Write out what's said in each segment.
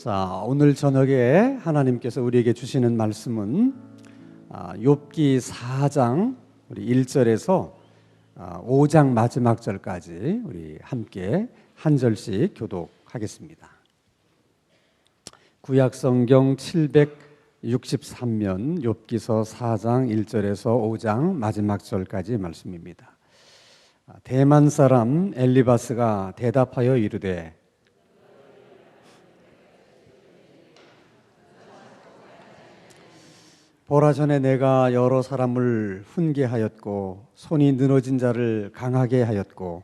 자, 오늘 저녁에 하나님께서 우리에게 주시는 말씀은 욥기 4장 우리 1절에서 5장 마지막 절까지 우리 함께 한 절씩 교독하겠습니다. 구약 성경 763면 욥기서 4장 1절에서 5장 마지막 절까지 말씀입니다. 대만 사람 엘리바스가 대답하여 이르되 보라, 전에 내가 여러 사람을 훈계하였고 손이 늘어진 자를 강하게 하였고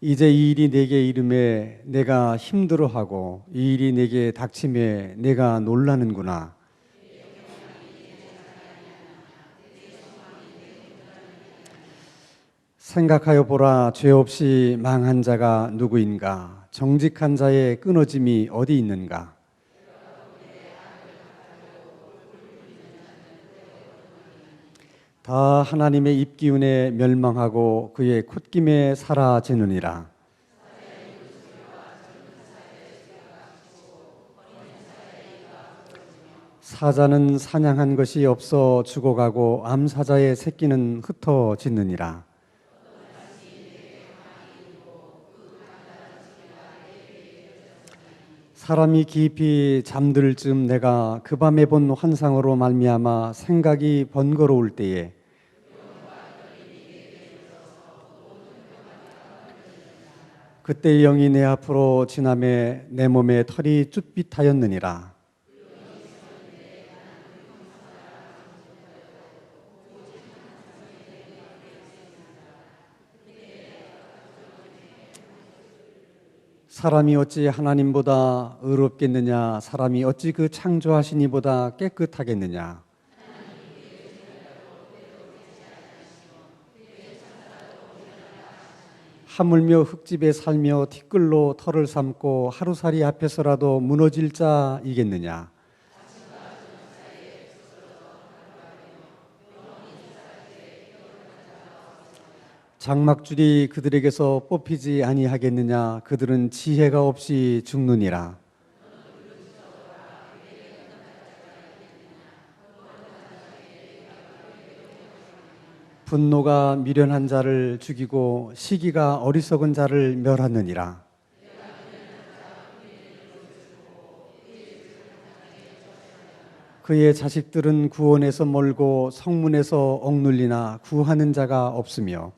이제 이 일이 내게 이름에 내가 힘들어하고 이 일이 내게 닥침에 내가 놀라는구나. 생각하여 보라, 죄 없이 망한 자가 누구인가? 정직한 자의 끊어짐이 어디 있는가? 다 하나님의 입기운에 멸망하고 그의 콧김에 사라지느니라. 사자는 사냥한 것이 없어 죽어가고 암사자의 새끼는 흩어지느니라. 사람이 깊이 잠들 즈음 내가 그 밤에 본 환상으로 말미암아 생각이 번거로울 때에 그때 영이 내 앞으로 지나매 내 몸에 털이 쭈삣하였느니라. 사람이 어찌 하나님보다 의롭겠느냐? 사람이 어찌 그 창조하신 이보다 깨끗하겠느냐? 하물며 흙집에 살며 티끌로 털을 삼고 하루살이 앞에서라도 무너질 자이겠느냐? 장막줄이 그들에게서 뽑히지 아니하겠느냐? 그들은 지혜가 없이 죽느니라. 분노가 미련한 자를 죽이고 시기가 어리석은 자를 멸하느니라. 그의 자식들은 구원에서 멀고 성문에서 억눌리나 구하는 자가 없으며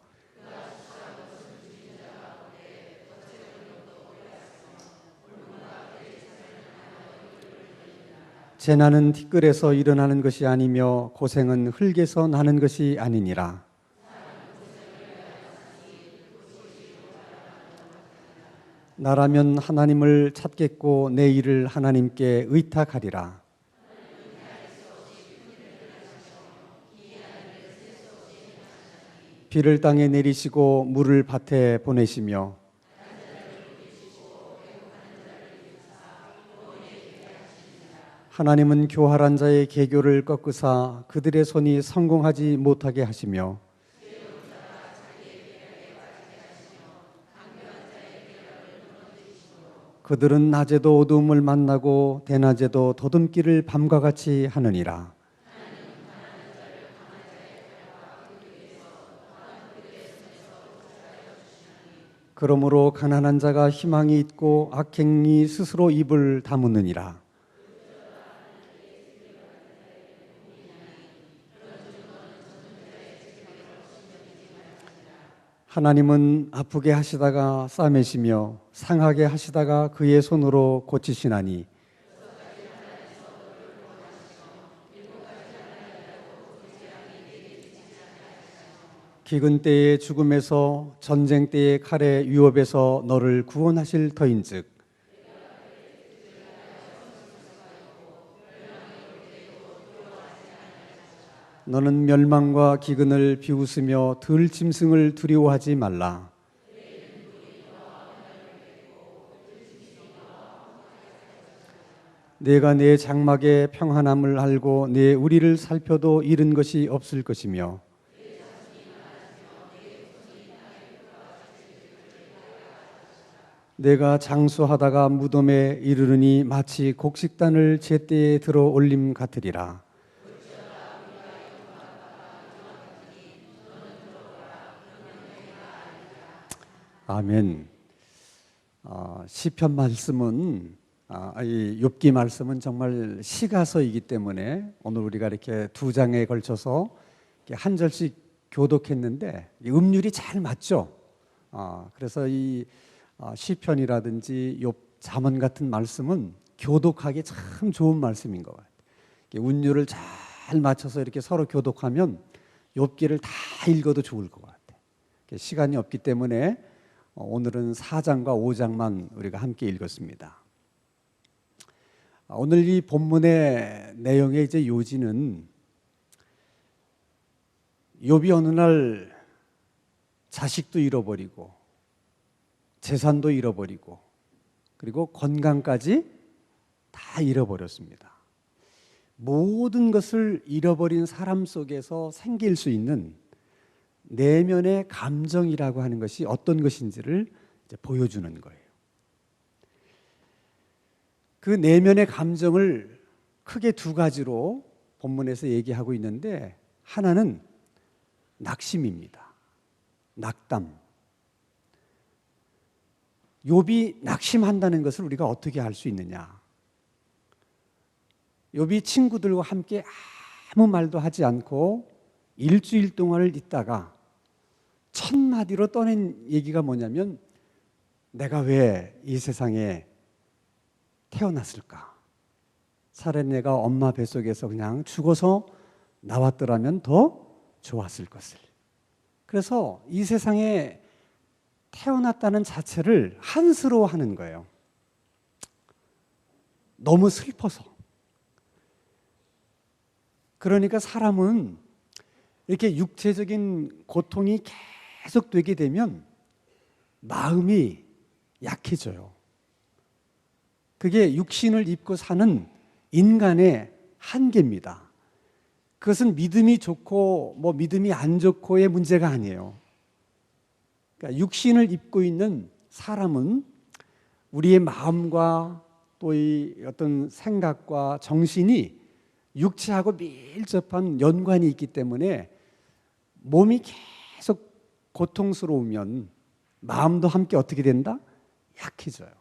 재난은 티끌에서 일어나는 것이 아니며 고생은 흙에서 나는 것이 아니니라. 나라면 하나님을 찾겠고 내 일을 하나님께 의탁하리라. 비를 땅에 내리시고 물을 밭에 보내시며 하나님은 교활한 자의 계교를 꺾으사 그들의 손이 성공하지 못하게 하시며 그들은 낮에도 어두움을 만나고 대낮에도 더듬기를 밤과 같이 하느니라. 그러므로 가난한 자가 희망이 있고 악행이 스스로 입을 다무느니라. 하나님은 아프게 하시다가 싸매시며 상하게 하시다가 그의 손으로 고치시나니 기근 때의 죽음에서 전쟁 때의 칼의 위협에서 너를 구원하실 터인즉 너는 멸망과 기근을 비웃으며 들짐승을 두려워하지 말라. 내가 내 장막의 평안함을 알고 내 우리를 살펴도 잃은 것이 없을 것이며 내가 장수하다가 무덤에 이르르니 마치 곡식단을 제때에 들어 올림 같으리라. 아멘. 시편 말씀은 이 욥기 말씀은 정말 시가서이기 때문에 오늘 우리가 이렇게 두 장에 걸쳐서 한 절씩 교독했는데 음률이 잘 맞죠. 그래서 이 시편이라든지 욥 잠언 같은 말씀은 교독하기 참 좋은 말씀인 것 같아요. 운율을 잘 맞춰서 이렇게 서로 교독하면 욥기를 다 읽어도 좋을 것 같아요. 시간이 없기 때문에 오늘은 4장과 5장만 우리가 함께 읽었습니다. 오늘 이 본문의 내용의 이제 요지는 욥이 어느 날 자식도 잃어버리고 재산도 잃어버리고 그리고 건강까지 다 잃어버렸습니다. 모든 것을 잃어버린 사람 속에서 생길 수 있는 내면의 감정이라고 하는 것이 어떤 것인지를 이제 보여주는 거예요. 그 내면의 감정을 크게 두 가지로 본문에서 얘기하고 있는데 하나는 낙심입니다. 낙담. 욥이 낙심한다는 것을 우리가 어떻게 알 수 있느냐? 욥이 친구들과 함께 아무 말도 하지 않고 일주일 동안을 있다가 첫 마디로 떠낸 얘기가 뭐냐면 내가 왜 이 세상에 태어났을까? 차라리 내가 엄마 뱃속에서 그냥 죽어서 나왔더라면 더 좋았을 것을. 그래서 이 세상에 태어났다는 자체를 한스러워하는 거예요. 너무 슬퍼서. 그러니까 사람은 이렇게 육체적인 고통이 계속 되게 되면 마음이 약해져요. 그게 육신을 입고 사는 인간의 한계입니다. 그것은 믿음이 좋고 뭐 믿음이 안 좋고의 문제가 아니에요. 그러니까 육신을 입고 있는 사람은 우리의 마음과 또 이 어떤 생각과 정신이 육체하고 밀접한 연관이 있기 때문에 몸이 계속 고통스러우면 마음도 함께 어떻게 된다? 약해져요.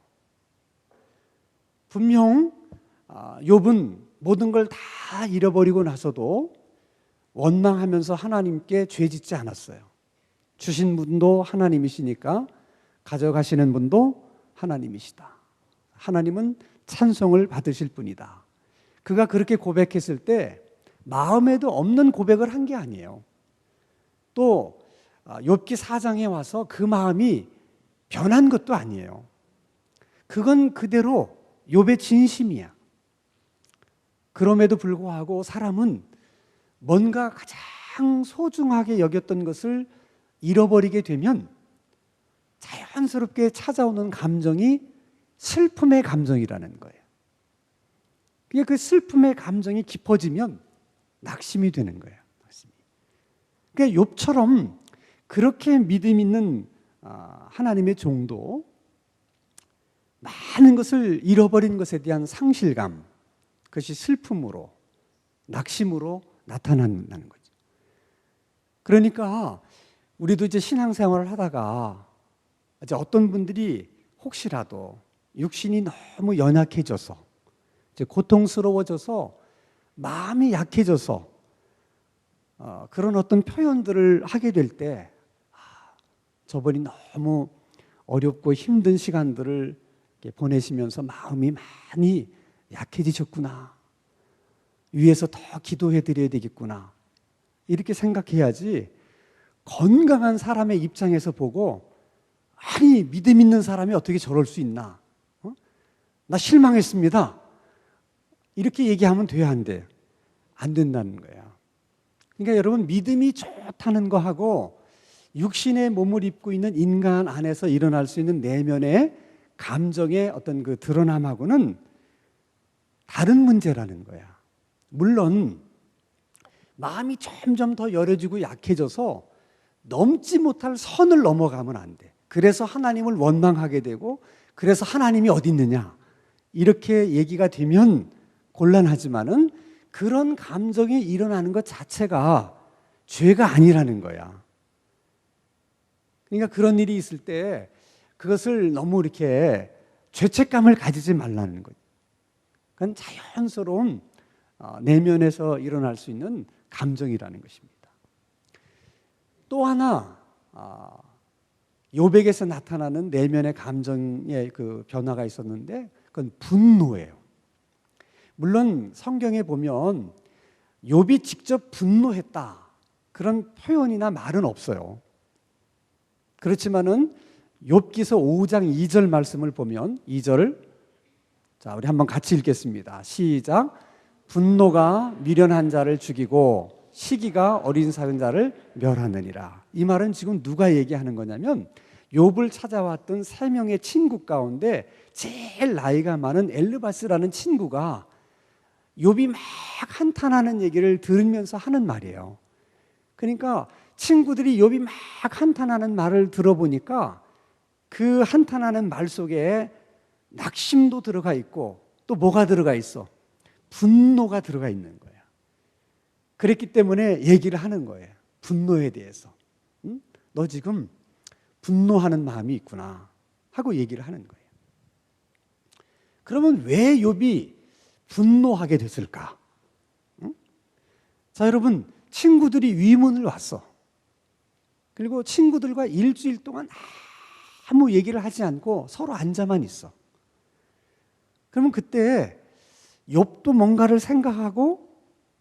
분명 욥은 모든 걸 다 잃어버리고 나서도 원망하면서 하나님께 죄짓지 않았어요. 주신 분도 하나님이시니까 가져가시는 분도 하나님이시다. 하나님은 찬송을 받으실 분이다. 그가 그렇게 고백했을 때 마음에도 없는 고백을 한 게 아니에요. 또 욥기 4장에 와서 그 마음이 변한 것도 아니에요. 그건 그대로 욥의 진심이야. 그럼에도 불구하고 사람은 뭔가 가장 소중하게 여겼던 것을 잃어버리게 되면 자연스럽게 찾아오는 감정이 슬픔의 감정이라는 거예요. 그 슬픔의 감정이 깊어지면 낙심이 되는 거예요. 그러니까 욥처럼 그렇게 믿음 있는 하나님의 종도 많은 것을 잃어버린 것에 대한 상실감, 그것이 슬픔으로, 낙심으로 나타난다는 거죠. 그러니까 우리도 이제 신앙생활을 하다가 이제 어떤 분들이 혹시라도 육신이 너무 연약해져서 이제 고통스러워져서 마음이 약해져서 그런 어떤 표현들을 하게 될 때 저번이 너무 어렵고 힘든 시간들을 보내시면서 마음이 많이 약해지셨구나. 위에서 더 기도해 드려야 되겠구나. 이렇게 생각해야지 건강한 사람의 입장에서 보고 아니 믿음 있는 사람이 어떻게 저럴 수 있나? 나 실망했습니다. 이렇게 얘기하면 돼야 안 돼. 안 된다는 거야. 그러니까 여러분 믿음이 좋다는 거하고 육신의 몸을 입고 있는 인간 안에서 일어날 수 있는 내면의 감정의 어떤 그 드러남하고는 다른 문제라는 거야. 물론 마음이 점점 더 열어지고 약해져서 넘지 못할 선을 넘어가면 안 돼. 그래서 하나님을 원망하게 되고 그래서 하나님이 어디 있느냐 이렇게 얘기가 되면 곤란하지만은 그런 감정이 일어나는 것 자체가 죄가 아니라는 거야. 그러니까 그런 일이 있을 때 그것을 너무 이렇게 죄책감을 가지지 말라는 거죠. 그건 자연스러운 내면에서 일어날 수 있는 감정이라는 것입니다. 또 하나 욥에게서 나타나는 내면의 감정의 그 변화가 있었는데 그건 분노예요. 물론 성경에 보면 욥이 직접 분노했다 그런 표현이나 말은 없어요. 그렇지만은 욥기서 5장 2절 말씀을 보면 2절을 자 우리 한번 같이 읽겠습니다. 시작. 분노가 미련한 자를 죽이고 시기가 어린 사자를 멸하느니라. 이 말은 지금 누가 얘기하는 거냐면 욥을 찾아왔던 3명의 친구 가운데 제일 나이가 많은 엘르바스라는 친구가 욥이 막 한탄하는 얘기를 들으면서 하는 말이에요. 그러니까 친구들이 욥이 막 한탄하는 말을 들어보니까 그 한탄하는 말 속에 낙심도 들어가 있고 또 뭐가 들어가 있어? 분노가 들어가 있는 거야. 그랬기 때문에 얘기를 하는 거예요. 분노에 대해서. 응? 너 지금 분노하는 마음이 있구나 하고 얘기를 하는 거예요. 그러면 왜 욥이 분노하게 됐을까? 응? 자, 여러분 친구들이 위문을 왔어. 그리고 친구들과 일주일 동안 아무 얘기를 하지 않고 서로 앉아만 있어. 그러면 그때 욥도 뭔가를 생각하고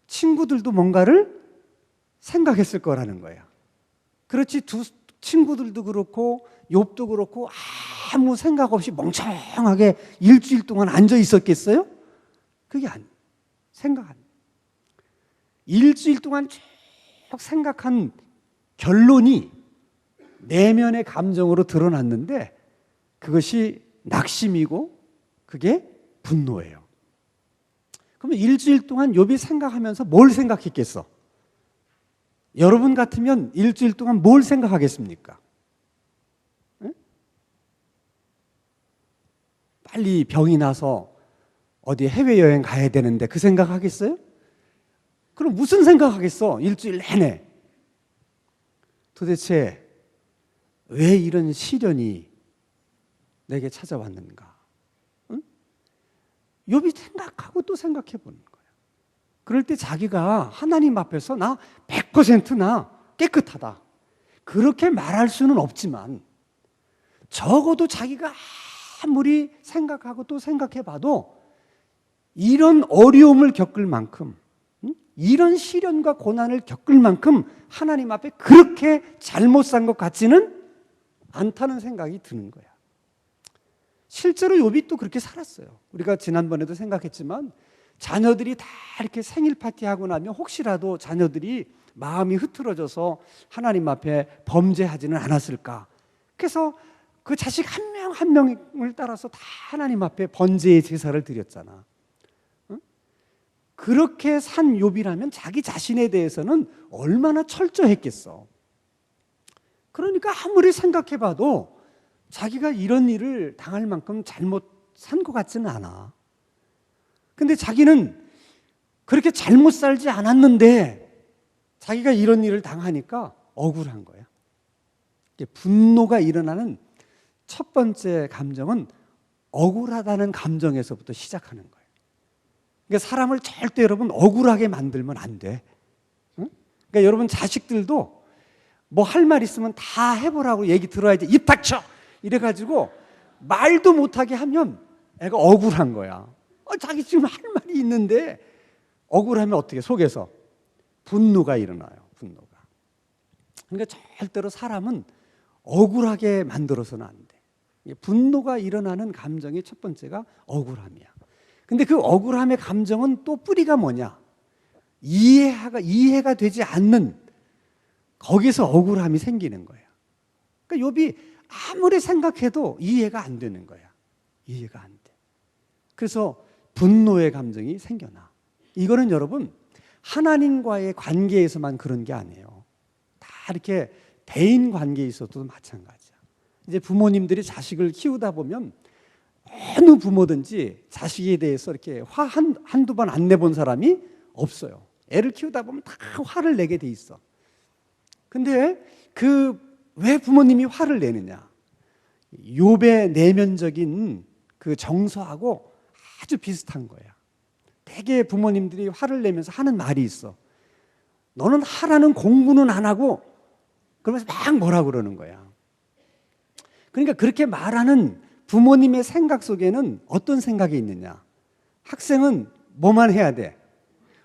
친구들도 뭔가를 생각했을 거라는 거야. 그렇지 두 친구들도 그렇고 욥도 그렇고 아무 생각 없이 멍청하게 일주일 동안 앉아 있었겠어요? 그게 생각 안. 일주일 동안 쭉 생각한 결론이 내면의 감정으로 드러났는데 그것이 낙심이고 그게 분노예요. 그러면 일주일 동안 욥이 생각하면서 뭘 생각했겠어? 여러분 같으면 일주일 동안 뭘 생각하겠습니까? 응? 빨리 병이 나서 어디 해외여행 가야 되는데 그 생각하겠어요? 그럼 무슨 생각하겠어? 일주일 내내. 도대체 왜 이런 시련이 내게 찾아왔는가? 응? 욥이 생각하고 또 생각해 보는 거예요. 그럴 때 자기가 하나님 앞에서 나 100%나 깨끗하다 그렇게 말할 수는 없지만 적어도 자기가 아무리 생각하고 또 생각해 봐도 이런 어려움을 겪을 만큼 이런 시련과 고난을 겪을 만큼 하나님 앞에 그렇게 잘못 산 것 같지는 않다는 생각이 드는 거야. 실제로 욥이 또 그렇게 살았어요. 우리가 지난번에도 생각했지만 자녀들이 다 이렇게 생일 파티하고 나면 혹시라도 자녀들이 마음이 흐트러져서 하나님 앞에 범죄하지는 않았을까. 그래서 그 자식 한 명 한 명을 따라서 다 하나님 앞에 번제의 제사를 드렸잖아. 그렇게 산 욥이라면 자기 자신에 대해서는 얼마나 철저했겠어. 그러니까 아무리 생각해봐도 자기가 이런 일을 당할 만큼 잘못 산 것 같지는 않아. 근데 자기는 그렇게 잘못 살지 않았는데 자기가 이런 일을 당하니까 억울한 거야. 분노가 일어나는 첫 번째 감정은 억울하다는 감정에서부터 시작하는 거예요. 그러니까 사람을 절대 여러분 억울하게 만들면 안 돼. 응? 그러니까 여러분 자식들도 뭐 할 말 있으면 다 해보라고 얘기 들어야지. 입 닥쳐! 이래가지고 말도 못하게 하면 애가 억울한 거야. 자기 지금 할 말이 있는데 억울하면 어떻게 속에서 분노가 일어나요. 분노가. 그러니까 절대로 사람은 억울하게 만들어서는 안 돼. 분노가 일어나는 감정의 첫 번째가 억울함이야. 근데 그 억울함의 감정은 또 뿌리가 뭐냐? 이해가 되지 않는 거기서 억울함이 생기는 거야. 그러니까 욥이 아무리 생각해도 이해가 안 되는 거야. 이해가 안 돼. 그래서 분노의 감정이 생겨나. 이거는 여러분 하나님과의 관계에서만 그런 게 아니에요. 다 이렇게 대인 관계에 있어도 마찬가지야. 이제 부모님들이 자식을 키우다 보면 어느 부모든지 자식에 대해서 이렇게 화 한두 번 안 내본 사람이 없어요. 애를 키우다 보면 다 화를 내게 돼 있어. 근데 왜 부모님이 화를 내느냐? 욥의 내면적인 그 정서하고 아주 비슷한 거야. 대개 부모님들이 화를 내면서 하는 말이 있어. 너는 하라는 공부는 안 하고, 그러면서 막 뭐라 그러는 거야. 그러니까 그렇게 말하는 부모님의 생각 속에는 어떤 생각이 있느냐? 학생은 뭐만 해야 돼?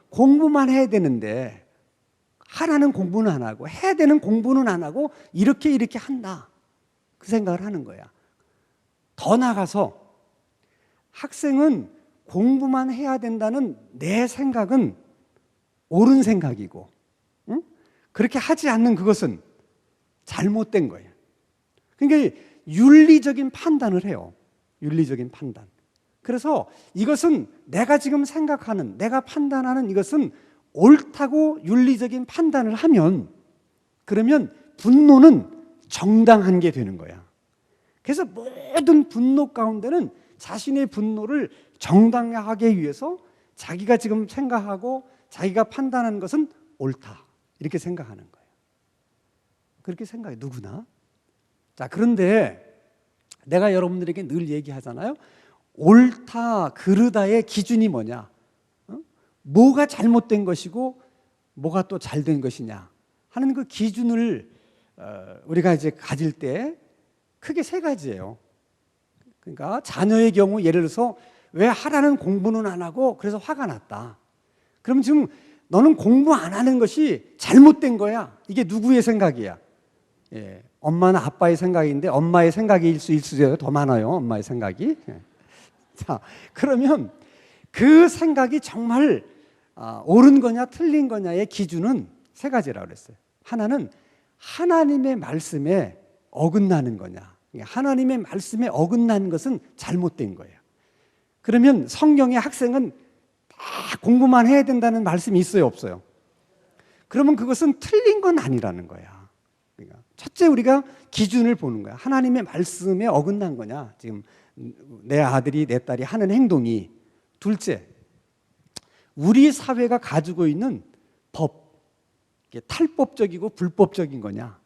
공부만 해야 되는데 하라는 공부는 안 하고 해야 되는 공부는 안 하고 이렇게 한다. 그 생각을 하는 거야. 더 나아가서 학생은 공부만 해야 된다는 내 생각은 옳은 생각이고, 응? 그렇게 하지 않는 그것은 잘못된 거예요. 그러니까 윤리적인 판단을 해요. 윤리적인 판단. 그래서 이것은 내가 지금 생각하는, 내가 판단하는 이것은 옳다고 윤리적인 판단을 하면, 그러면 분노는 정당한 게 되는 거야. 그래서 모든 분노 가운데는 자신의 분노를 정당하게 위해서 자기가 지금 생각하고 자기가 판단하는 것은 옳다, 이렇게 생각하는 거예요. 그렇게 생각해, 누구나. 자, 그런데 내가 여러분들에게 늘 얘기하잖아요. 옳다, 그르다의 기준이 뭐냐? 뭐가 잘못된 것이고 뭐가 또 잘된 것이냐 하는 그 기준을 우리가 이제 가질 때 크게 세 가지예요. 그러니까 자녀의 경우 예를 들어서 왜 하라는 공부는 안 하고 그래서 화가 났다. 그럼 지금 너는 공부 안 하는 것이 잘못된 거야. 이게 누구의 생각이야? 예, 엄마나 아빠의 생각인데 엄마의 생각일 수 있어요. 더 많아요. 엄마의 생각이. 자, 그러면 그 생각이 정말 옳은 거냐 틀린 거냐의 기준은 세 가지라고 그랬어요. 하나는 하나님의 말씀에 어긋나는 거냐. 하나님의 말씀에 어긋나는 것은 잘못된 거예요. 그러면 성경의 학생은 다 공부만 해야 된다는 말씀이 있어요, 없어요? 그러면 그것은 틀린 건 아니라는 거야. 그러니까 첫째, 우리가 기준을 보는 거야. 하나님의 말씀에 어긋난 거냐, 지금 내 아들이 내 딸이 하는 행동이. 둘째, 우리 사회가 가지고 있는 법, 탈법적이고 불법적인 거냐,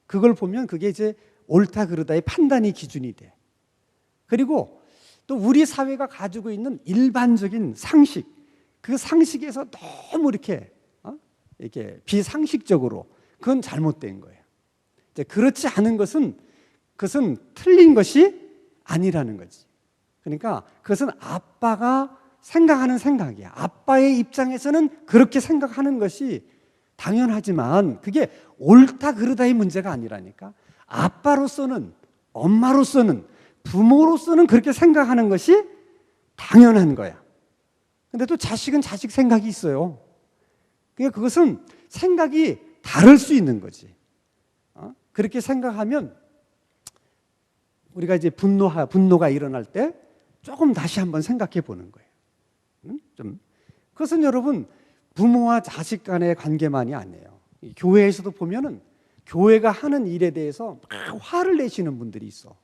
그걸 보면 그게 이제 옳다 그르다의 판단이 기준이 돼. 그리고 또 우리 사회가 가지고 있는 일반적인 상식, 그 상식에서 너무 이렇게 비상식적으로, 그건 잘못된 거예요. 이제 그렇지 않은 것은, 그것은 틀린 것이 아니라는 거지. 그러니까 그것은 아빠가 생각하는 생각이야. 아빠의 입장에서는 그렇게 생각하는 것이 당연하지만 그게 옳다 그르다의 문제가 아니라니까. 아빠로서는, 엄마로서는, 부모로서는 그렇게 생각하는 것이 당연한 거야. 근데 또 자식은 자식 생각이 있어요. 그러니까 그것은 생각이 다를 수 있는 거지. 그렇게 생각하면 우리가 이제 분노가 일어날 때 조금 다시 한번 생각해 보는 거예요. 그것은 여러분, 부모와 자식 간의 관계만이 아니에요. 교회에서도 보면은 교회가 하는 일에 대해서 막 화를 내시는 분들이 있어.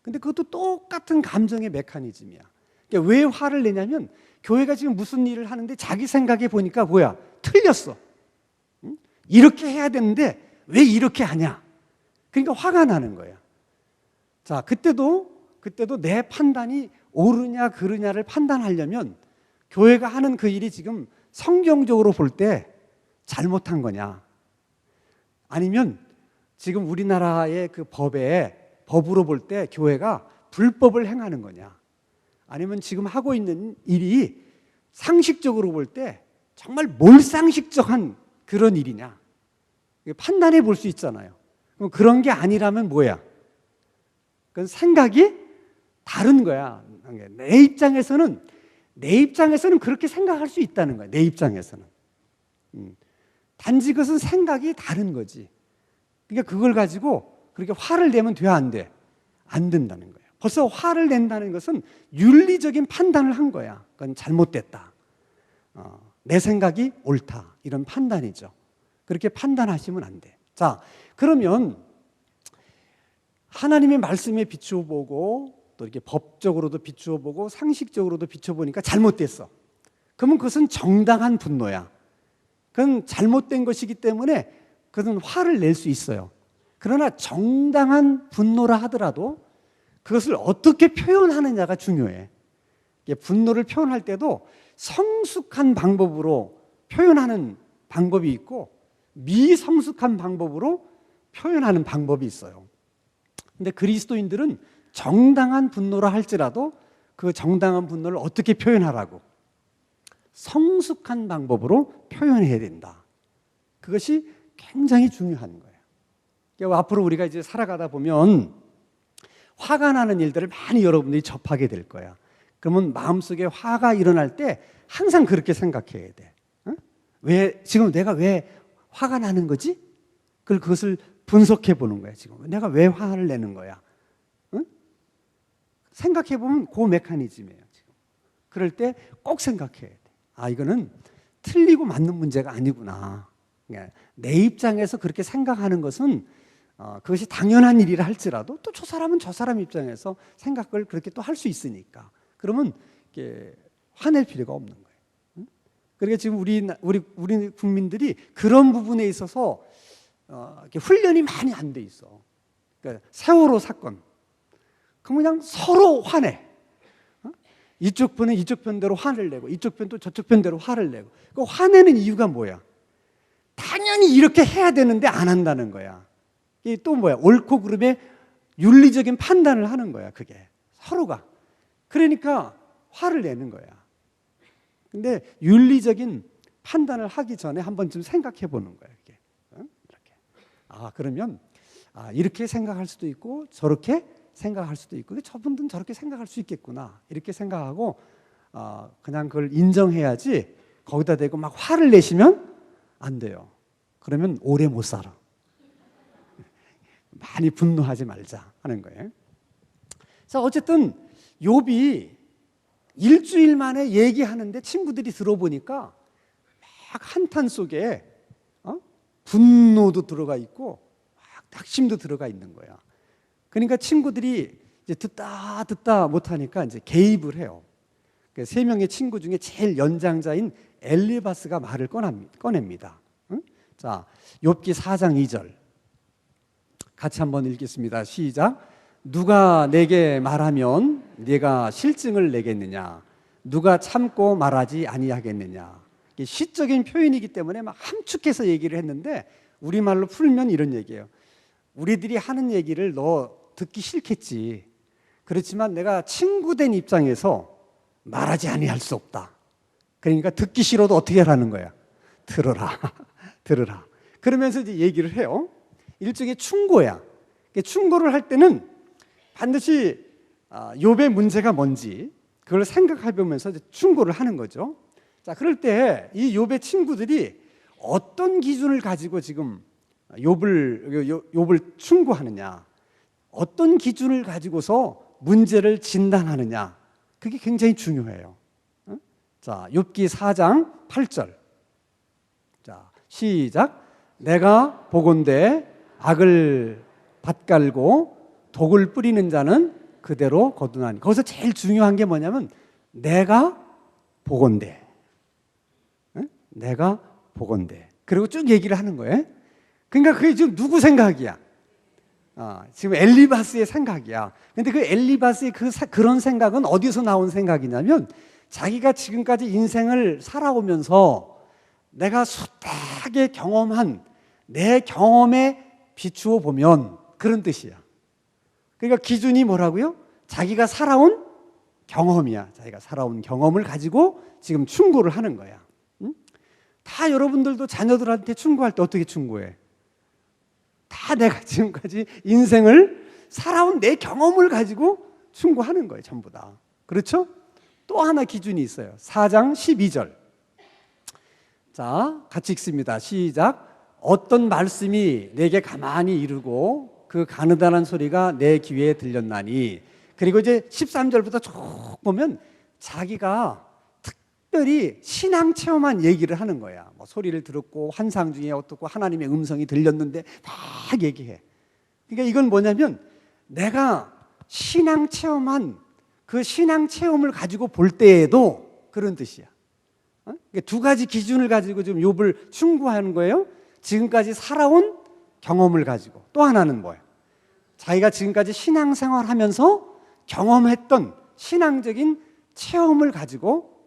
근데 그것도 똑같은 감정의 메커니즘이야. 그러니까 왜 화를 내냐면 교회가 지금 무슨 일을 하는데 자기 생각해 보니까 뭐야? 틀렸어. 이렇게 해야 되는데 왜 이렇게 하냐? 그러니까 화가 나는 거야. 자, 그때도 내 판단이 옳으냐 그르냐를 판단하려면 교회가 하는 그 일이 지금 성경적으로 볼 때 잘못한 거냐, 아니면 지금 우리나라의 그 법으로 볼 때 교회가 불법을 행하는 거냐, 아니면 지금 하고 있는 일이 상식적으로 볼 때 정말 몰상식적한 그런 일이냐, 판단해 볼 수 있잖아요. 그럼 그런 게 아니라면 뭐야? 그건 생각이 다른 거야. 내 입장에서는 그렇게 생각할 수 있다는 거야. 내 입장에서는. 단지 그것은 생각이 다른 거지. 그러니까 그걸 가지고 그렇게 화를 내면 돼, 안 돼? 안 된다는 거예요. 벌써 화를 낸다는 것은 윤리적인 판단을 한 거야. 그건 잘못됐다. 내 생각이 옳다. 이런 판단이죠. 그렇게 판단하시면 안 돼. 자, 그러면 하나님의 말씀에 비추어 보고 또 이렇게 법적으로도 비추어 보고 상식적으로도 비춰 보니까 잘못됐어. 그러면 그것은 정당한 분노야. 그건 잘못된 것이기 때문에 그것은 화를 낼 수 있어요. 그러나 정당한 분노라 하더라도 그것을 어떻게 표현하느냐가 중요해. 분노를 표현할 때도 성숙한 방법으로 표현하는 방법이 있고 미성숙한 방법으로 표현하는 방법이 있어요. 근데 그리스도인들은 정당한 분노라 할지라도 그 정당한 분노를 어떻게 표현하라고? 성숙한 방법으로 표현해야 된다. 그것이 굉장히 중요한 거예요. 그러니까 앞으로 우리가 이제 살아가다 보면 화가 나는 일들을 많이 여러분들이 접하게 될 거야. 그러면 마음속에 화가 일어날 때 항상 그렇게 생각해야 돼. 지금 내가 왜 화가 나는 거지? 그것을 분석해 보는 거야. 지금 내가 왜 화를 내는 거야? 생각해 보면 그 메커니즘이에요. 지금 그럴 때 꼭 생각해야 돼. 이거는 틀리고 맞는 문제가 아니구나. 그러니까 내 입장에서 그렇게 생각하는 것은 그것이 당연한 일이라 할지라도 또 저 사람은 저 사람 입장에서 생각을 그렇게 또 할 수 있으니까. 그러면 이렇게 화낼 필요가 없는 거예요. 그러니까 지금 우리 국민들이 그런 부분에 있어서 훈련이 많이 안 돼 있어. 그러니까 세월호 사건, 그냥 서로 화내. 이쪽 편은 이쪽 편대로 화를 내고 이쪽 편도 저쪽 편대로 화를 내고. 그 화내는 이유가 뭐야? 당연히 이렇게 해야 되는데 안 한다는 거야. 이게 또 뭐야? 옳고 그름의 윤리적인 판단을 하는 거야. 그게 서로가. 그러니까 화를 내는 거야. 근데 윤리적인 판단을 하기 전에 한 번쯤 생각해 보는 거야. 이게. 이렇게. 그러면 이렇게 생각할 수도 있고 저렇게 생각할 수도 있고 저분들은 저렇게 생각할 수 있겠구나. 이렇게 생각하고 그냥 그걸 인정해야지 거기다 대고 막 화를 내시면 안 돼요. 그러면 오래 못 살아. 많이 분노하지 말자 하는 거예요. 자, 어쨌든 욥이 일주일 만에 얘기하는데 친구들이 들어보니까 막 한탄 속에 분노도 들어가 있고 막 낙심도 들어가 있는 거야. 그러니까 친구들이 이제 듣다 못하니까 이제 개입을 해요. 세 명의 친구 중에 제일 연장자인 엘리바스가 말을 꺼냅니다. 자, 욥기 4장 2절 같이 한번 읽겠습니다. 시작. 누가 내게 말하면 네가 실증을 내겠느냐? 누가 참고 말하지 아니하겠느냐? 이게 시적인 표현이기 때문에 막 함축해서 얘기를 했는데 우리말로 풀면 이런 얘기예요. 우리들이 하는 얘기를 너 듣기 싫겠지. 그렇지만 내가 친구된 입장에서 말하지 아니할 수 없다. 그러니까 듣기 싫어도 어떻게 하라는 거야? 들어라. 들으라. 그러면서 이제 얘기를 해요. 일종의 충고야. 충고를 할 때는 반드시 욥의 문제가 뭔지 그걸 생각해 보면서 충고를 하는 거죠. 자, 그럴 때 이 욥의 친구들이 어떤 기준을 가지고 지금 욥을 충고하느냐, 어떤 기준을 가지고서 문제를 진단하느냐, 그게 굉장히 중요해요. 자, 욥기 4장 8절. 자, 시작. 내가 보건대 악을 밭갈고 독을 뿌리는 자는 그대로 거두나니. 거기서 제일 중요한 게 뭐냐면 내가 보건대. 내가 보건대. 그리고 쭉 얘기를 하는 거예요. 그러니까 그게 지금 누구 생각이야? 지금 엘리바스의 생각이야. 근데 그 엘리바스의 그런 생각은 어디서 나온 생각이냐면 자기가 지금까지 인생을 살아오면서 내가 숱하게 경험한 내 경험에 비추어 보면 그런 뜻이야. 그러니까 기준이 뭐라고요? 자기가 살아온 경험이야. 자기가 살아온 경험을 가지고 지금 충고를 하는 거야. 응? 다 여러분들도 자녀들한테 충고할 때 어떻게 충고해? 다 내가 지금까지 인생을 살아온 내 경험을 가지고 충고하는 거예요. 전부 다. 그렇죠? 또 하나 기준이 있어요. 4장 12절. 자, 같이 읽습니다. 시작. 어떤 말씀이 내게 가만히 이르고 그 가느다란 소리가 내 귀에 들렸나니. 그리고 이제 13절부터 쭉 보면 자기가 특별히 신앙 체험한 얘기를 하는 거야. 뭐 소리를 들었고 환상 중에 어떻고 하나님의 음성이 들렸는데 막 얘기해. 그러니까 이건 뭐냐면 내가 신앙 체험한 그 신앙 체험을 가지고 볼 때에도 그런 뜻이야. 두 가지 기준을 가지고 지금 욥을 충고하는 거예요. 지금까지 살아온 경험을 가지고, 또 하나는 뭐예요? 자기가 지금까지 신앙생활하면서 경험했던 신앙적인 체험을 가지고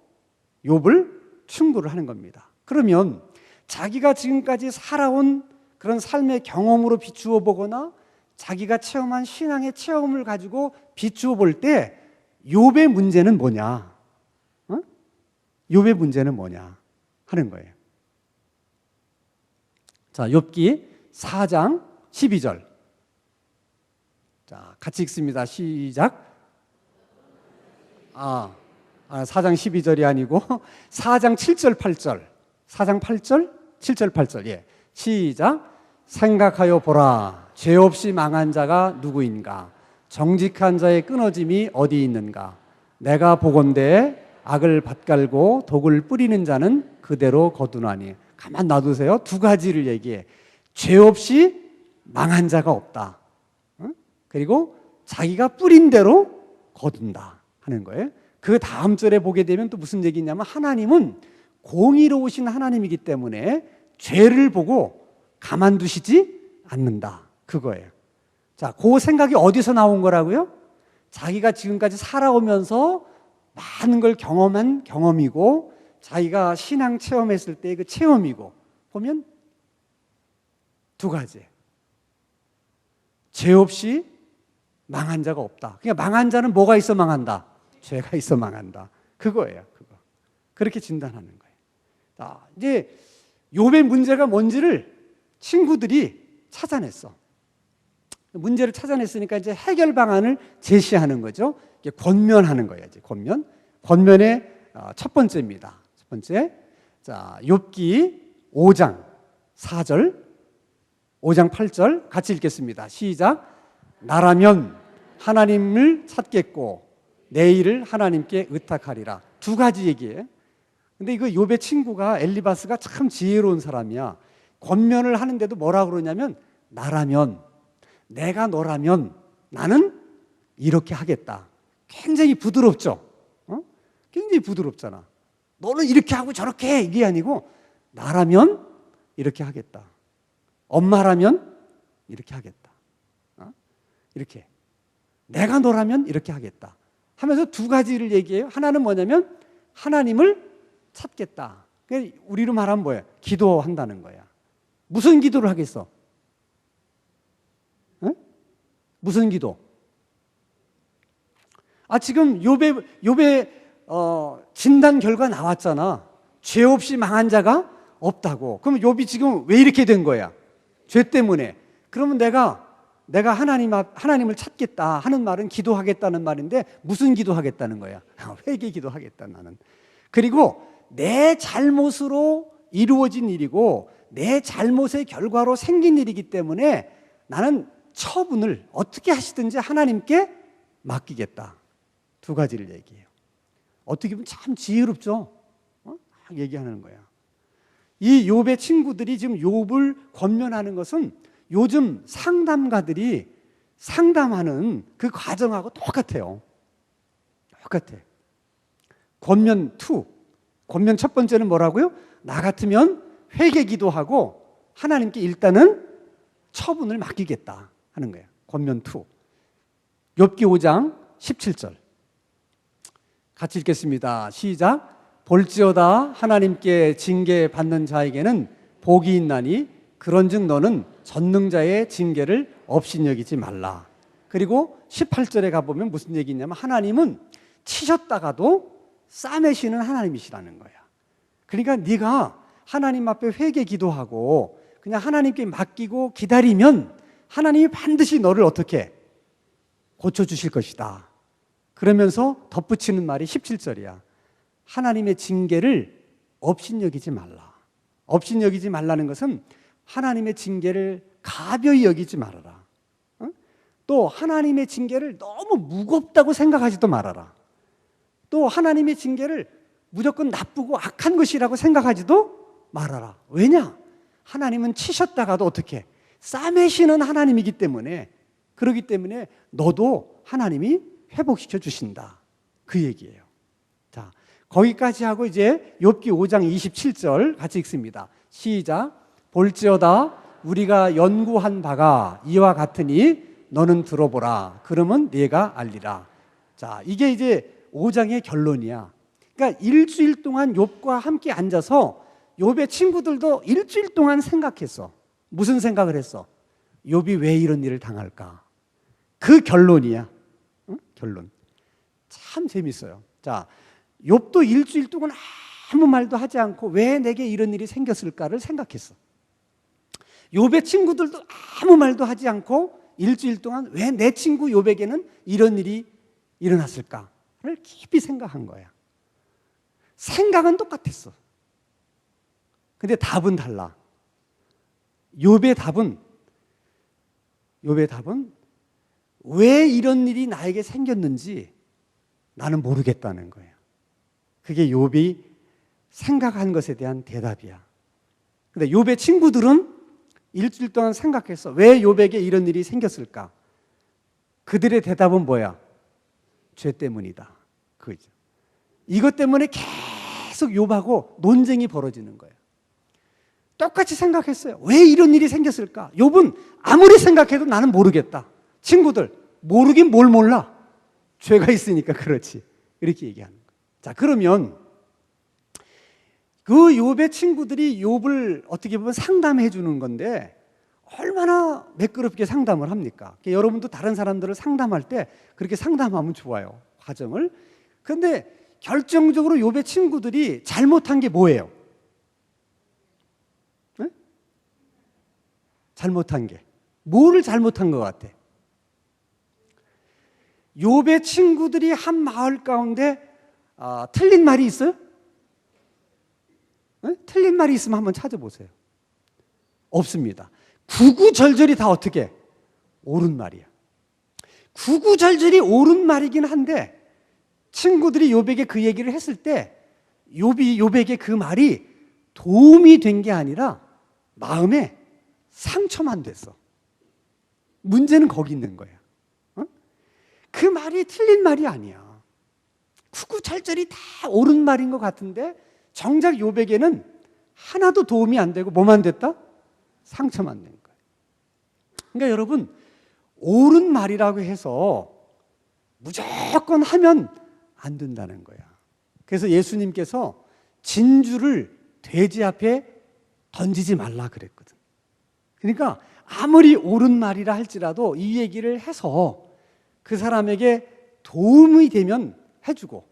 욥을 충고를 하는 겁니다. 그러면 자기가 지금까지 살아온 그런 삶의 경험으로 비추어 보거나 자기가 체험한 신앙의 체험을 가지고 비추어 볼 때 욥의 문제는 뭐냐? 욥의 문제는 뭐냐 하는 거예요. 자, 욥기 4장 12절. 자, 같이 읽습니다. 시작. 4장 12절이 아니고 4장 7절 8절. 4장 8절 7절 8절. 예. 시작. 생각하여 보라. 죄 없이 망한 자가 누구인가? 정직한 자의 끊어짐이 어디 있는가? 내가 보건대 악을 밭갈고 독을 뿌리는 자는 그대로 거두나니. 가만 놔두세요. 두 가지를 얘기해. 죄 없이 망한 자가 없다. 그리고 자기가 뿌린 대로 거둔다 하는 거예요. 그 다음 절에 보게 되면 또 무슨 얘기냐면 하나님은 공의로우신 하나님이기 때문에 죄를 보고 가만두시지 않는다. 그거예요. 자, 그 생각이 어디서 나온 거라고요? 자기가 지금까지 살아오면서 많은 걸 경험한 경험이고 자기가 신앙 체험했을 때 그 체험이고 보면 두 가지. 죄 없이 망한 자가 없다. 그러니까 망한 자는 뭐가 있어 망한다? 죄가 있어 망한다. 그거예요. 그거. 그렇게 진단하는 거예요. 자, 이제 욥의 문제가 뭔지를 친구들이 찾아냈어. 문제를 찾아냈으니까 이제 해결 방안을 제시하는 거죠. 이게 권면하는 거예요. 이제 권면. 권면의 첫 번째입니다. 첫 번째. 자, 욥기 5장 4절, 5장 8절 같이 읽겠습니다. 시작. 나라면 하나님을 찾겠고 내 일을 하나님께 의탁하리라. 두 가지 얘기예요. 근데 이거 욥의 친구가 엘리바스가 참 지혜로운 사람이야. 권면을 하는데도 뭐라 그러냐면 나라면, 내가 너라면 나는 이렇게 하겠다. 굉장히 부드럽죠. 굉장히 부드럽잖아. 너는 이렇게 하고 저렇게 해 이게 아니고 나라면 이렇게 하겠다. 엄마라면 이렇게 하겠다. 이렇게 내가 너라면 이렇게 하겠다 하면서 두 가지를 얘기해요. 하나는 뭐냐면 하나님을 찾겠다. 우리로 말하면 뭐예요? 기도한다는 거야. 무슨 기도를 하겠어? 무슨 기도? 지금 욥의 진단 결과 나왔잖아. 죄 없이 망한 자가 없다고. 그럼 욥이 지금 왜 이렇게 된 거야? 죄 때문에. 그러면 내가 하나님을 찾겠다 하는 말은 기도하겠다는 말인데 무슨 기도하겠다는 거야? 회개 기도하겠다 나는. 그리고 내 잘못으로 이루어진 일이고 내 잘못의 결과로 생긴 일이기 때문에 나는 처분을 어떻게 하시든지 하나님께 맡기겠다. 두 가지를 얘기해요. 어떻게 보면 참 지혜롭죠? 막 얘기하는 거야. 이 욥의 친구들이 지금 욥을 권면하는 것은 요즘 상담가들이 상담하는 그 과정하고 똑같아요. 똑같아. 권면 2. 권면 첫 번째는 뭐라고요? 나 같으면 회개 기도하고 하나님께 일단은 처분을 맡기겠다 하는 거예요. 권면 2. 욥기 5장 17절. 같이 읽겠습니다. 시작. 볼지어다 하나님께 징계받는 자에게는 복이 있나니 그런즉 너는 전능자의 징계를 업신여기지 말라. 그리고 18절에 가보면 무슨 얘기냐면 하나님은 치셨다가도 싸매시는 하나님이시라는 거야. 그러니까 네가 하나님 앞에 회개 기도하고 그냥 하나님께 맡기고 기다리면 하나님이 반드시 너를 어떻게 고쳐주실 것이다. 그러면서 덧붙이는 말이 17절이야. 하나님의 징계를 업신여기지 말라. 업신여기지 말라는 것은 하나님의 징계를 가벼이 여기지 말아라. 또 하나님의 징계를 너무 무겁다고 생각하지도 말아라. 또 하나님의 징계를 무조건 나쁘고 악한 것이라고 생각하지도 말아라. 왜냐? 하나님은 치셨다가도 어떻게 싸매시는 하나님이기 때문에, 그렇기 때문에 너도 하나님이 회복시켜 주신다. 그 얘기예요. 자, 거기까지 하고 이제 욥기 5장 27절 같이 읽습니다. 시작. 볼지어다 우리가 연구한 바가 이와 같으니 너는 들어보라. 그러면 네가 알리라. 자, 이게 이제 5장의 결론이야. 그러니까 일주일 동안 욥과 함께 앉아서 욥의 친구들도 일주일 동안 생각했어. 무슨 생각을 했어? 욥이 왜 이런 일을 당할까? 그 결론이야. 응? 결론. 참 재밌어요. 자, 욥도 일주일 동안 아무 말도 하지 않고 왜 내게 이런 일이 생겼을까를 생각했어. 욥의 친구들도 아무 말도 하지 않고 일주일 동안 왜 내 친구 욥에게는 이런 일이 일어났을까를 깊이 생각한 거야. 생각은 똑같았어. 근데 답은 달라. 욥의 답은 왜 이런 일이 나에게 생겼는지 나는 모르겠다는 거예요. 그게 욥이 생각한 것에 대한 대답이야. 근데 욥의 친구들은 일주일 동안 생각했어. 왜 욥에게 이런 일이 생겼을까? 그들의 대답은 뭐야? 죄 때문이다. 그거죠. 이것 때문에 계속 욥하고 논쟁이 벌어지는 거예요. 똑같이 생각했어요. 왜 이런 일이 생겼을까? 욥은 아무리 생각해도 나는 모르겠다. 친구들, 모르긴 뭘 몰라. 죄가 있으니까 그렇지. 이렇게 얘기하는 거예요. 자, 그러면 그 욥의 친구들이 욥을 어떻게 보면 상담해 주는 건데 얼마나 매끄럽게 상담을 합니까? 여러분도 다른 사람들을 상담할 때 그렇게 상담하면 좋아요. 과정을. 그런데 결정적으로 욥의 친구들이 잘못한 게 뭐예요? 네? 잘못한 게. 뭐를 잘못한 것 같아? 욥의 친구들이 한 마을 가운데 틀린 말이 있어요? 네? 틀린 말이 있으면 한번 찾아보세요. 없습니다. 구구절절이 다 어떻게? 옳은 말이야. 구구절절이 옳은 말이긴 한데 친구들이 욥에게 그 얘기를 했을 때 욥에게 그 말이 도움이 된 게 아니라 마음에 상처만 됐어. 문제는 거기 있는 거야. 그 말이 틀린 말이 아니야. 구구절절이 다 옳은 말인 것 같은데 정작 욥에게는 하나도 도움이 안 되고 뭐만 됐다? 상처만 된 거예요. 그러니까 여러분, 옳은 말이라고 해서 무조건 하면 안 된다는 거야. 그래서 예수님께서 진주를 돼지 앞에 던지지 말라 그랬거든. 그러니까 아무리 옳은 말이라 할지라도 이 얘기를 해서 그 사람에게 도움이 되면 해주고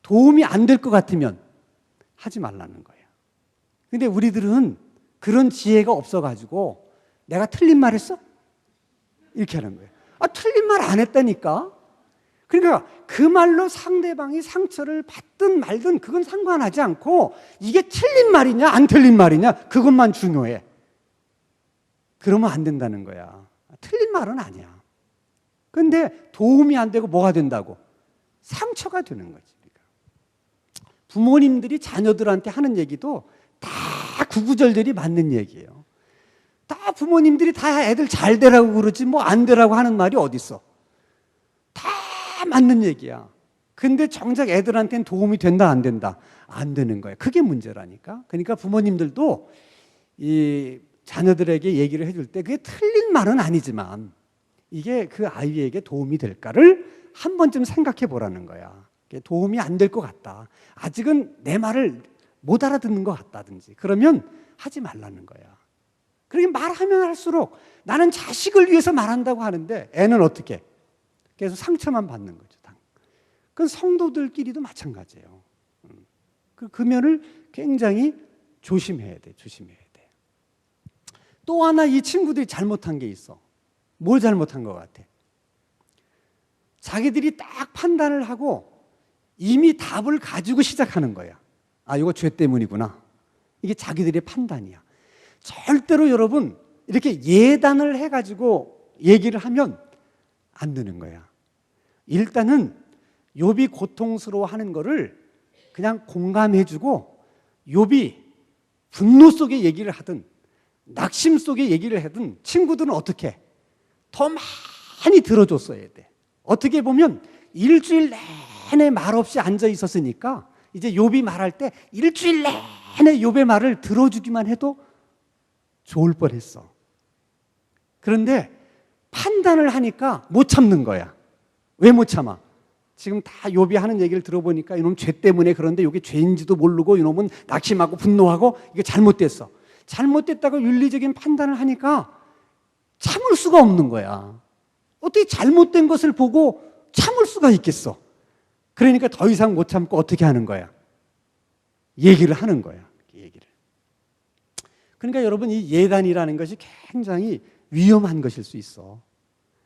도움이 안 될 것 같으면 하지 말라는 거예요. 근데 우리들은 그런 지혜가 없어가지고 내가 틀린 말 했어? 이렇게 하는 거예요. 틀린 말 안 했다니까. 그러니까 그 말로 상대방이 상처를 받든 말든 그건 상관하지 않고 이게 틀린 말이냐 안 틀린 말이냐 그것만 중요해. 그러면 안 된다는 거야. 틀린 말은 아니야. 근데 도움이 안 되고 뭐가 된다고? 상처가 되는 거지. 부모님들이 자녀들한테 하는 얘기도 다 구구절절이 맞는 얘기예요. 다 부모님들이 다 애들 잘 되라고 그러지 뭐 안 되라고 하는 말이 어딨어. 다 맞는 얘기야. 근데 정작 애들한테는 도움이 된다 안 된다? 안 되는 거예요. 그게 문제라니까. 그러니까 부모님들도 이 자녀들에게 얘기를 해줄 때 그게 틀린 말은 아니지만 이게 그 아이에게 도움이 될까를 한 번쯤 생각해 보라는 거야. 도움이 안 될 것 같다. 아직은 내 말을 못 알아듣는 것 같다든지 그러면 하지 말라는 거야. 그렇게 말하면 할수록 나는 자식을 위해서 말한다고 하는데 애는 어떻게? 계속 상처만 받는 거죠. 그건 성도들끼리도 마찬가지예요. 그 면을 굉장히 조심해야 돼. 조심해야 돼. 또 하나 이 친구들이 잘못한 게 있어. 뭘 잘못한 것 같아? 자기들이 딱 판단을 하고 이미 답을 가지고 시작하는 거야. 이거 죄 때문이구나. 이게 자기들의 판단이야. 절대로 여러분 이렇게 예단을 해가지고 얘기를 하면 안 되는 거야. 일단은 욥이 고통스러워하는 거를 그냥 공감해주고 욥이 분노 속에 얘기를 하든 낙심 속에 얘기를 하든 친구들은 어떻게 해? 더 많이 들어줬어야 돼. 어떻게 보면 일주일 내내 말없이 앉아 있었으니까 이제 욥이 말할 때 일주일 내내 욥의 말을 들어주기만 해도 좋을 뻔했어. 그런데 판단을 하니까 못 참는 거야. 왜 못 참아? 지금 다 욥이 하는 얘기를 들어보니까 이놈 죄 때문에 그런데 이게 죄인지도 모르고 이놈은 낙심하고 분노하고 이게 잘못됐어. 잘못됐다고 윤리적인 판단을 하니까 참을 수가 없는 거야. 어떻게 잘못된 것을 보고 참을 수가 있겠어? 그러니까 더 이상 못 참고 어떻게 하는 거야? 얘기를 하는 거야. 얘기를. 그러니까 여러분, 이 예단이라는 것이 굉장히 위험한 것일 수 있어.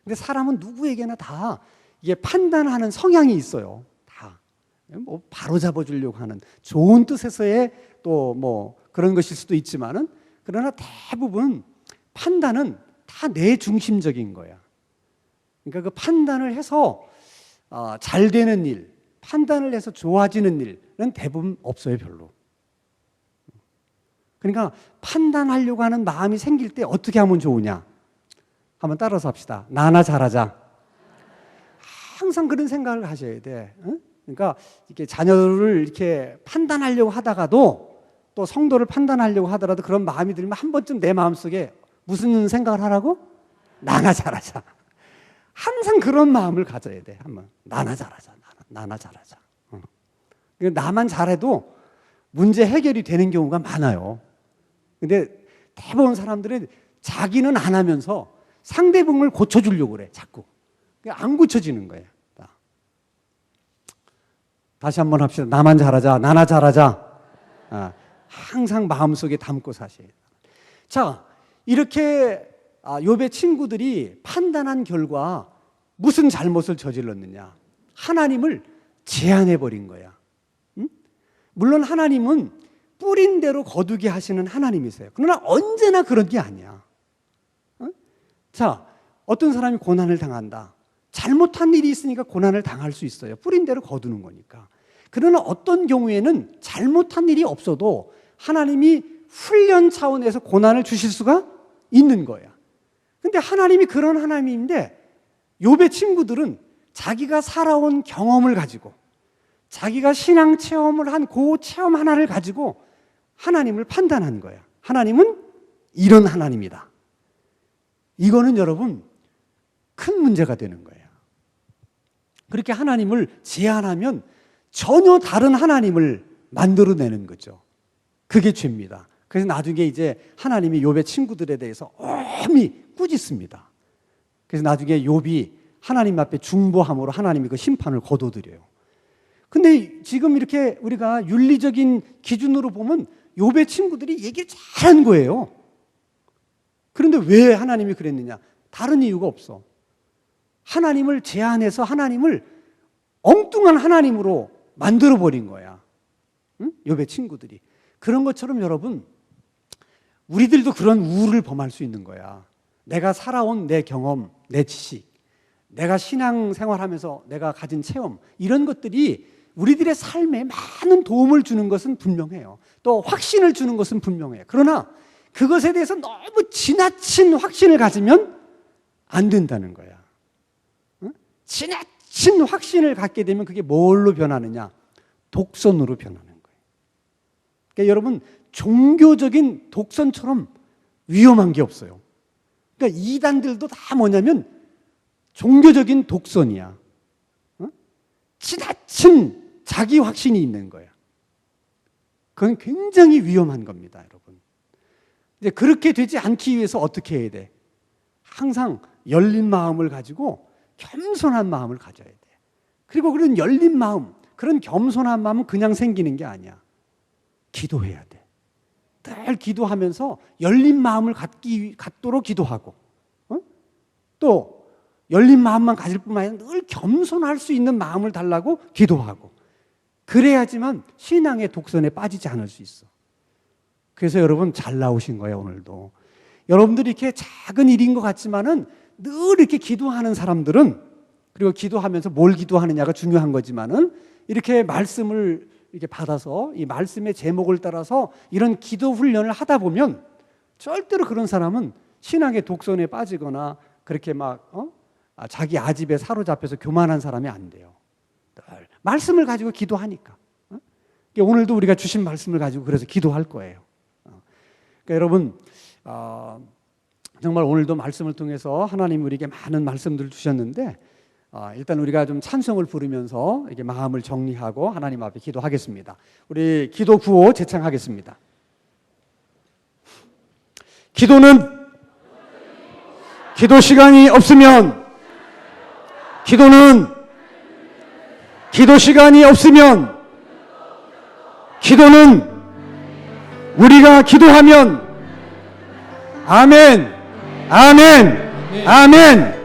근데 사람은 누구에게나 다 이게 판단하는 성향이 있어요. 다. 뭐 바로 잡아주려고 하는 좋은 뜻에서의 또 뭐 그런 것일 수도 있지만은, 그러나 대부분 판단은 다 내 중심적인 거야. 그러니까 그 판단을 해서 잘 되는 일, 판단을 해서 좋아지는 일은 대부분 없어요, 별로. 그러니까 판단하려고 하는 마음이 생길 때 어떻게 하면 좋으냐? 한번 따라서 합시다. 나나 잘하자. 항상 그런 생각을 하셔야 돼. 그러니까 이렇게 자녀를 이렇게 판단하려고 하다가도, 또 성도를 판단하려고 하더라도 그런 마음이 들면 한 번쯤 내 마음속에 무슨 생각을 하라고? 나나 잘하자. 항상 그런 마음을 가져야 돼. 한번 나나 잘하자. 나나 잘하자. 나만 잘해도 문제 해결이 되는 경우가 많아요. 근데 대부분 사람들은 자기는 안 하면서 상대방을 고쳐주려고 그래, 자꾸. 안 고쳐지는 거예요. 다시 한번 합시다. 나만 잘하자. 나나 잘하자. 항상 마음속에 담고 사셔야 돼요. 자, 이렇게 욥의 친구들이 판단한 결과 무슨 잘못을 저질렀느냐? 하나님을 제한해버린 거야. 응? 물론 하나님은 뿌린 대로 거두게 하시는 하나님이세요. 그러나 언제나 그런 게 아니야. 응? 자, 어떤 사람이 고난을 당한다. 잘못한 일이 있으니까 고난을 당할 수 있어요. 뿌린 대로 거두는 거니까. 그러나 어떤 경우에는 잘못한 일이 없어도 하나님이 훈련 차원에서 고난을 주실 수가 있는 거야. 근데 하나님이 그런 하나님인데, 욥의 친구들은 자기가 살아온 경험을 가지고, 자기가 신앙 체험을 한 그 체험 하나를 가지고 하나님을 판단한 거야. 하나님은 이런 하나님이다. 이거는 여러분 큰 문제가 되는 거예요. 그렇게 하나님을 제한하면 전혀 다른 하나님을 만들어내는 거죠. 그게 죄입니다. 그래서 나중에 이제 하나님이 욥의 친구들에 대해서 엄히 꾸짖습니다. 그래서 나중에 욥이 하나님 앞에 중보함으로 하나님이 그 심판을 거둬들여요. 근데 지금 이렇게 우리가 윤리적인 기준으로 보면 욥의 친구들이 얘기를 잘한 거예요. 그런데 왜 하나님이 그랬느냐? 다른 이유가 없어. 하나님을 제한해서 하나님을 엉뚱한 하나님으로 만들어버린 거야. 응? 욥의 친구들이. 그런 것처럼 여러분, 우리들도 그런 우를 범할 수 있는 거야. 내가 살아온 내 경험, 내 지식, 내가 신앙생활하면서 내가 가진 체험, 이런 것들이 우리들의 삶에 많은 도움을 주는 것은 분명해요. 또 확신을 주는 것은 분명해요. 그러나 그것에 대해서 너무 지나친 확신을 가지면 안 된다는 거야. 응? 지나친 확신을 갖게 되면 그게 뭘로 변하느냐? 독선으로 변하는 거예요. 그러니까 여러분, 종교적인 독선처럼 위험한 게 없어요. 그러니까 이단들도 다 뭐냐면 종교적인 독선이야. 지나친 자기 확신이 있는 거야. 그건 굉장히 위험한 겁니다, 여러분. 이제 그렇게 되지 않기 위해서 어떻게 해야 돼? 항상 열린 마음을 가지고 겸손한 마음을 가져야 돼. 그리고 그런 열린 마음, 그런 겸손한 마음은 그냥 생기는 게 아니야. 기도해야 돼. 늘 기도하면서 열린 마음을 갖도록 기도하고, 또 열린 마음만 가질 뿐만 아니라 늘 겸손할 수 있는 마음을 달라고 기도하고, 그래야지만 신앙의 독선에 빠지지 않을 수 있어. 그래서 여러분 잘 나오신 거예요, 오늘도. 여러분들이 이렇게 작은 일인 것 같지만은 늘 이렇게 기도하는 사람들은, 그리고 기도하면서 뭘 기도하느냐가 중요한 거지만은, 이렇게 말씀을 이렇게 받아서 이 말씀의 제목을 따라서 이런 기도 훈련을 하다 보면 절대로 그런 사람은 신앙의 독선에 빠지거나 그렇게 막 자기 아집에 사로잡혀서 교만한 사람이 안 돼요. 늘 말씀을 가지고 기도하니까. 오늘도 우리가 주신 말씀을 가지고 그래서 기도할 거예요. 그러니까 여러분, 정말 오늘도 말씀을 통해서 하나님 우리에게 많은 말씀들을 주셨는데, 일단 우리가 좀 찬송을 부르면서 이렇게 마음을 정리하고 하나님 앞에 기도하겠습니다. 우리 기도 구호 제창하겠습니다. 기도 시간이 없으면 기도 시간이 없으면 기도는 우리가 기도하면 아멘, 아멘, 아멘.